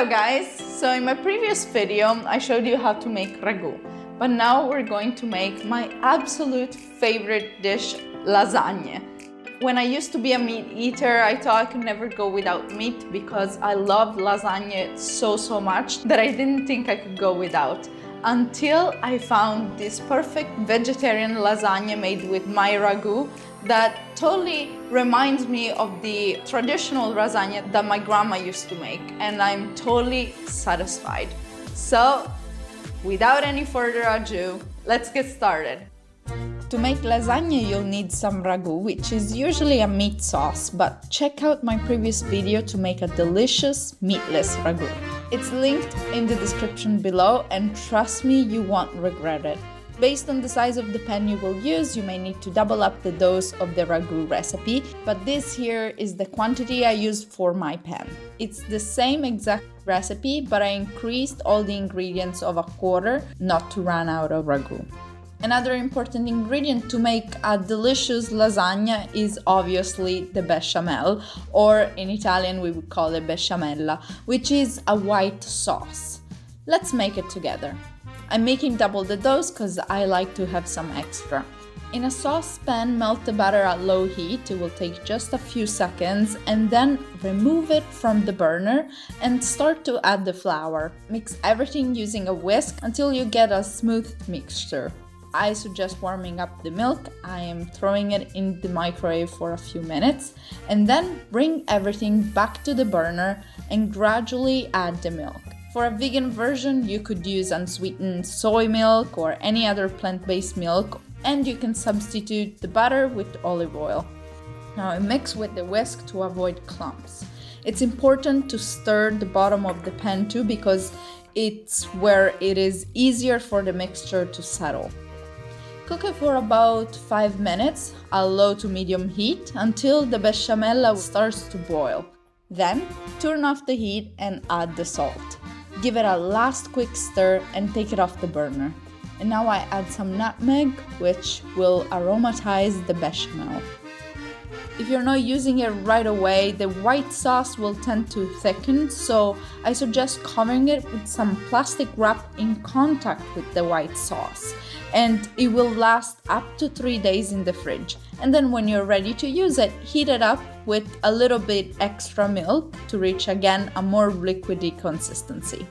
Hello guys! So in my previous video I showed you how to make ragu, but now we're going to make my absolute favorite dish, lasagna. When I used to be a meat eater, I thought I could never go without meat because I love lasagna so much that I didn't think I could go without. Until I found this perfect vegetarian lasagna made with my ragu that totally reminds me of the traditional lasagna that my grandma used to make, and I'm totally satisfied. So, without any further ado, let's get started. To make lasagna, you'll need some ragu, which is usually a meat sauce, but check out my previous video to make a delicious meatless ragu. It's linked in the description below, and trust me, you won't regret it. Based on the size of the pan you will use, you may need to double up the dose of the ragu recipe, but this here is the quantity I used for my pan. It's the same exact recipe, but I increased all the ingredients of a quarter, not to run out of ragu. Another important ingredient to make a delicious lasagna is obviously the bechamel, or in Italian we would call it bechamella, which is a white sauce. Let's make it together. I'm making double the dose because I like to have some extra. In a saucepan, melt the butter at low heat. It will take just a few seconds, and then remove it from the burner and start to add the flour. Mix everything using a whisk until you get a smooth mixture. I suggest warming up the milk. I am throwing it in the microwave for a few minutes, and then bring everything back to the burner and gradually add the milk. For a vegan version, you could use unsweetened soy milk or any other plant-based milk, and you can substitute the butter with olive oil. Now I mix with the whisk to avoid clumps. It's important to stir the bottom of the pan too, because it's where it is easier for the mixture to settle. Cook it for about 5 minutes at low to medium heat until the bechamel starts to boil. Then turn off the heat and add the salt. Give it a last quick stir and take it off the burner. And now I add some nutmeg, which will aromatize the bechamel. If you're not using it right away, the white sauce will tend to thicken, so I suggest covering it with some plastic wrap in contact with the white sauce, and it will last up to 3 days in the fridge. And then when you're ready to use it, heat it up with a little bit extra milk to reach again a more liquidy consistency.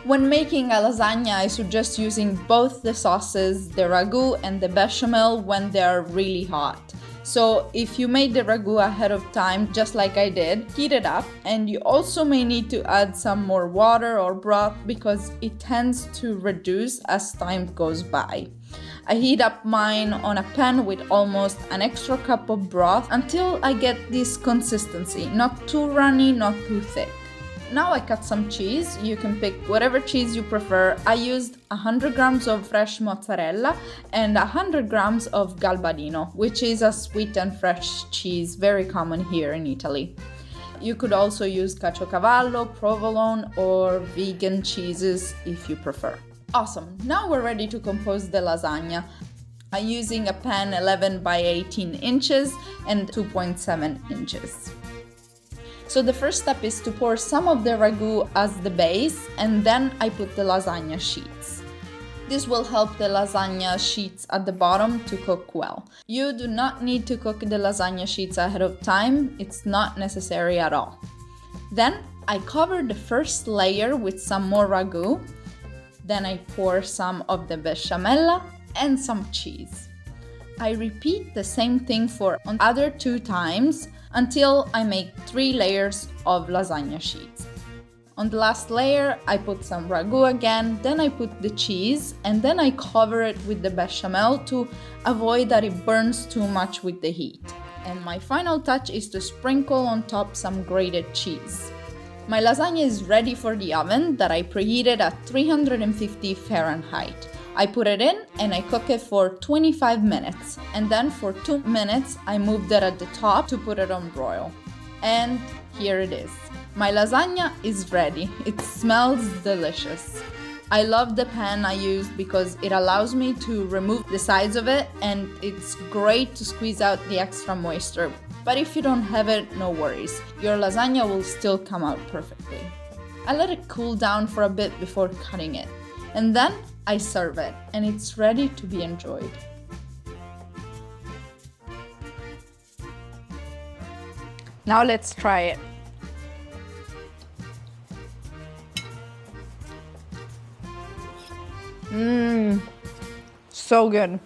When making a lasagna, I suggest using both the sauces, the ragu and the bechamel, when they are really hot. So if you made the ragu ahead of time, just like I did, heat it up, and you also may need to add some more water or broth because it tends to reduce as time goes by. I heat up mine on a pan with almost an extra cup of broth until I get this consistency, not too runny, not too thick. Now I cut some cheese. You can pick whatever cheese you prefer. I used 100 grams of fresh mozzarella and 100 grams of galbadino, which is a sweet and fresh cheese, very common here in Italy. You could also use caciocavallo, provolone, or vegan cheeses if you prefer. Awesome, now we're ready to compose the lasagna. I'm using a pan 11 by 18 inches and 2.7 inches. So the first step is to pour some of the ragu as the base, and then I put the lasagna sheets. This will help the lasagna sheets at the bottom to cook well. You do not need to cook the lasagna sheets ahead of time, it's not necessary at all. Then I cover the first layer with some more ragu, then I pour some of the bechamel and some cheese. I repeat the same thing for other 2 times until I make 3 layers of lasagna sheets. On the last layer, I put some ragu again, then I put the cheese, and then I cover it with the bechamel to avoid that it burns too much with the heat. And my final touch is to sprinkle on top some grated cheese. My lasagna is ready for the oven that I preheated at 350 Fahrenheit. I put it in and I cook it for 25 minutes, and then for 2 minutes I moved it at the top to put it on broil. And here it is. My lasagna is ready. It smells delicious. I love the pan I used because it allows me to remove the sides of it, and it's great to squeeze out the extra moisture. But if you don't have it, no worries. Your lasagna will still come out perfectly. I let it cool down for a bit before cutting it. And then I serve it, and it's ready to be enjoyed. Now let's try it. So good.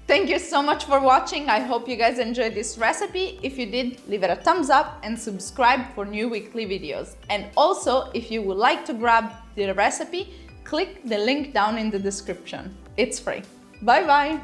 Thank you so much for watching. I hope you guys enjoyed this recipe. If you did, leave it a thumbs up and subscribe for new weekly videos. And also, if you would like to grab the recipe, click the link down in the description. It's free. Bye bye.